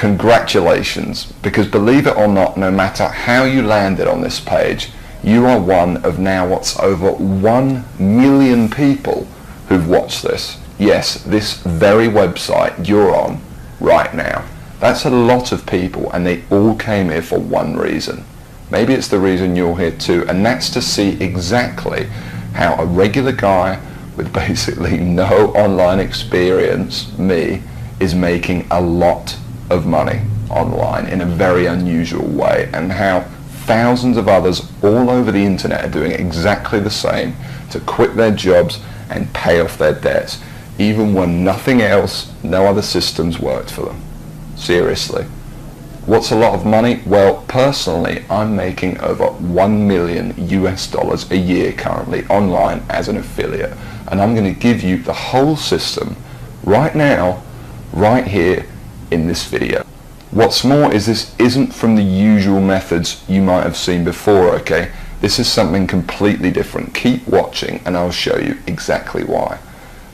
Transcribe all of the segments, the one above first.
congratulations, because believe it or not, no matter how you landed on this page, you are one of now what's over 1 million people who've watched this. Yes, this very website you're on right now. That's a lot of people, and they all came here for one reason. Maybe it's the reason you're here too, and that's to see exactly how a regular guy with basically no online experience, me, is making a lot of money online in a very unusual way, and how thousands of others all over the internet are doing exactly the same to quit their jobs and pay off their debts, even when nothing else, no other systems worked for them. Seriously. What's a lot of money? Well, personally, I'm making over $1 million US a year currently online as an affiliate, and I'm going to give you the whole system right now, right here in this video. What's more is this isn't from the usual methods you might have seen before, okay? This is something completely different. Keep watching and I'll show you exactly why.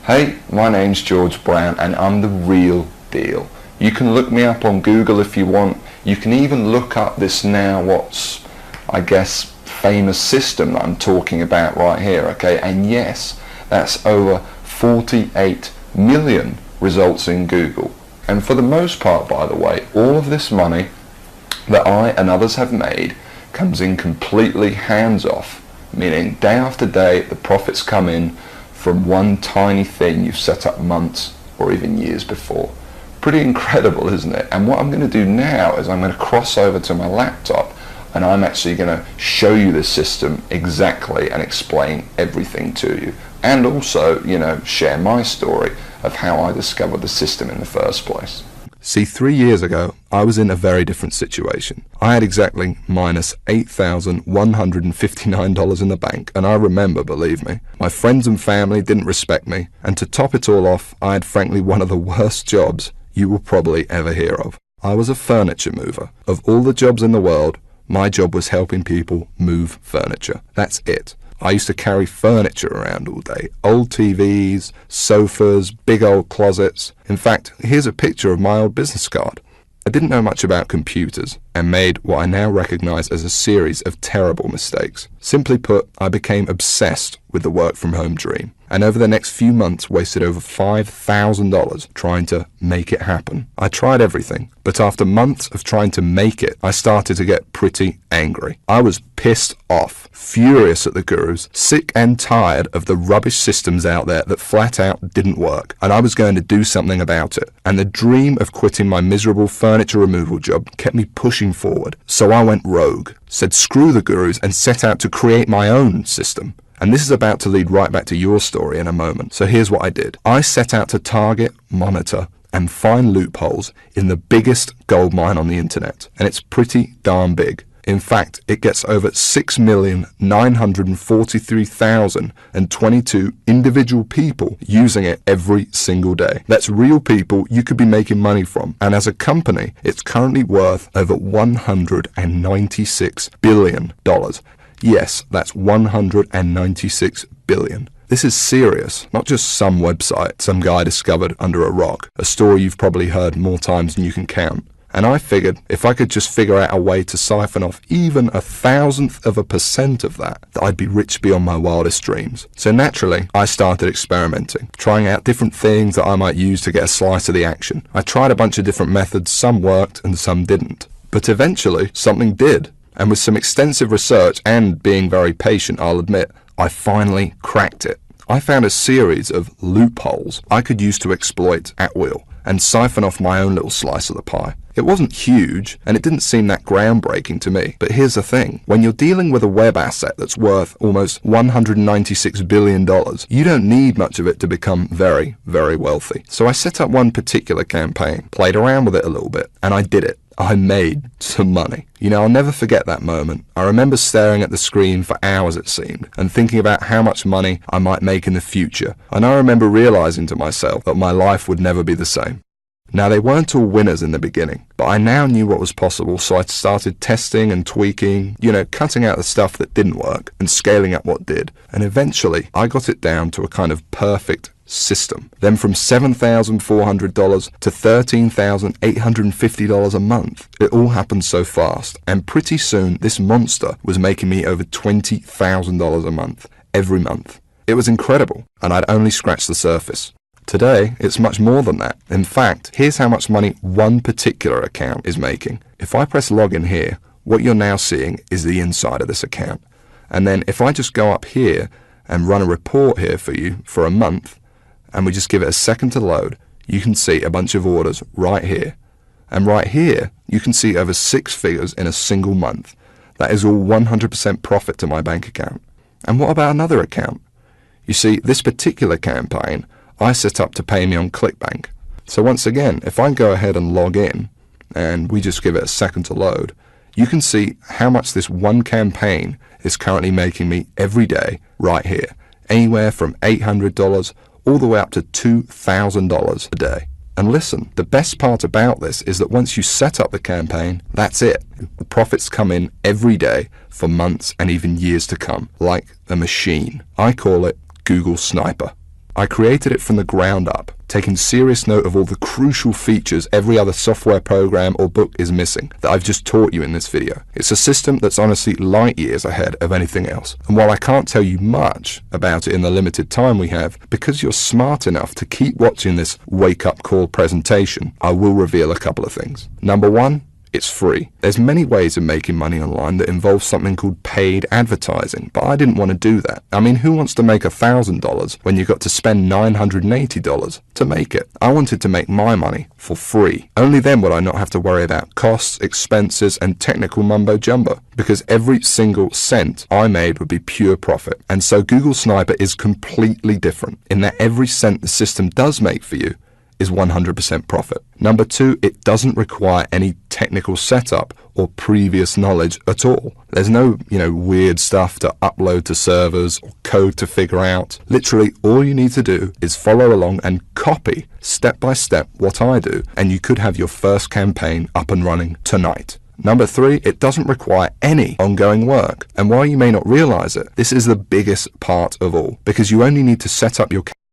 Hey, my name's George Brown and I'm the real deal. You can look me up on Google if you want. You can even look up this now what's, I guess, famous system that I'm talking about right here, okay? And yes, that's over 48 million results in Google. And for the most part, by the way, all of this money that I and others have made comes in completely hands-off, meaning day after day the profits come in from one tiny thing you've set up months or even years before. Pretty incredible, isn't it? And what I'm going to do now is I'm going to cross over to my laptop and I'm actually going to show you the system exactly and explain everything to you, and also, you know, share my story of how I discovered the system in the first place. See, 3 years ago, I was in a very different situation. I had exactly minus $8,159 in the bank, and I remember, believe me, my friends and family didn't respect me, and to top it all off, I had frankly one of the worst jobs you will probably ever hear of. I was a furniture mover. Of all the jobs in the world, my job was helping people move furniture. That's it. I used to carry furniture around all day. Old TVs, sofas, big old closets. In fact, here's a picture of my old business card. I didn't know much about computers and made what I now recognize as a series of terrible mistakes. Simply put, I became obsessed with the work from home dream, and over the next few months wasted over $5,000 trying to make it happen. I tried everything, but after months of trying to make it, I started to get pretty angry. I was pissed off, furious at the gurus, sick and tired of the rubbish systems out there that flat out didn't work, and I was going to do something about it. And the dream of quitting my miserable furniture removal job kept me pushing forward. So I went rogue, said screw the gurus, and set out to create my own system. And this is about to lead right back to your story in a moment. So here's what I did. I set out to target, monitor, and find loopholes in the biggest gold mine on the internet. And it's pretty darn big. In fact, it gets over 6,943,022 individual people using it every single day. That's real people you could be making money from. And as a company, it's currently worth over $196 billion. Yes, that's 196 billion. This is serious, not just some website some guy discovered under a rock, a story you've probably heard more times than you can count. And I figured if I could just figure out a way to siphon off even 1,000% of that, I'd be rich beyond my wildest dreams. So naturally, I started experimenting, trying out different things that I might use to get a slice of the action. I tried a bunch of different methods, some worked and some didn't. But eventually, something did. And with some extensive research and being very patient, I'll admit, I finally cracked it. I found a series of loopholes I could use to exploit at will and siphon off my own little slice of the pie. It wasn't huge, and it didn't seem that groundbreaking to me. But here's the thing. When you're dealing with a web asset that's worth almost $196 billion, you don't need much of it to become very, very wealthy. So I set up one particular campaign, played around with it a little bit, and I did it. I made some money. You know, I'll never forget that moment. I remember staring at the screen for hours, it seemed, and thinking about how much money I might make in the future. And I remember realizing to myself that my life would never be the same. Now, they weren't all winners in the beginning, but I now knew what was possible, so I started testing and tweaking, you know, cutting out the stuff that didn't work and scaling up what did. And eventually, I got it down to a kind of perfect system. Then from $7,400 to $13,850 a month. It all happened so fast. And pretty soon, this monster was making me over $20,000 a month, every month. It was incredible, and I'd only scratched the surface. Today, it's much more than that. In fact, here's how much money one particular account is making. If I press login here, what you're now seeing is the inside of this account. And then if I just go up here and run a report here for you for a month, and we just give it a second to load, you can see a bunch of orders right here. And right here, you can see over 6 figures in a single month. That is all 100% profit to my bank account. And what about another account? You see, this particular campaign, I set up to pay me on ClickBank. So once again, if I go ahead and log in, and we just give it a second to load, you can see how much this one campaign is currently making me every day right here. Anywhere from $800 all the way up to $2,000 a day. And listen, the best part about this is that once you set up the campaign, that's it. The profits come in every day for months and even years to come, like a machine. I call it Google Sniper. I created it from the ground up, taking serious note of all the crucial features every other software program or book is missing that I've just taught you in this video. It's a system that's honestly light years ahead of anything else. And while I can't tell you much about it in the limited time we have, because you're smart enough to keep watching this wake-up call presentation, I will reveal a couple of things. Number one, it's free. There's many ways of making money online that involve something called paid advertising, but I didn't want to do that. I mean, who wants to make $1,000 when you've got to spend $980 to make it? I wanted to make my money for free. Only then would I not have to worry about costs, expenses, and technical mumbo jumbo, because every single cent I made would be pure profit. And so Google Sniper is completely different in that every cent the system does make for you is 100% profit. Number two, it doesn't require any technical setup or previous knowledge at all. There's no, weird stuff to upload to servers or code to figure out. Literally, all you need to do is follow along and copy step by step what I do, and you could have your first campaign up and running tonight. Number three, it doesn't require any ongoing work. And while you may not realize it, this is the biggest part of all, because you only need to set up your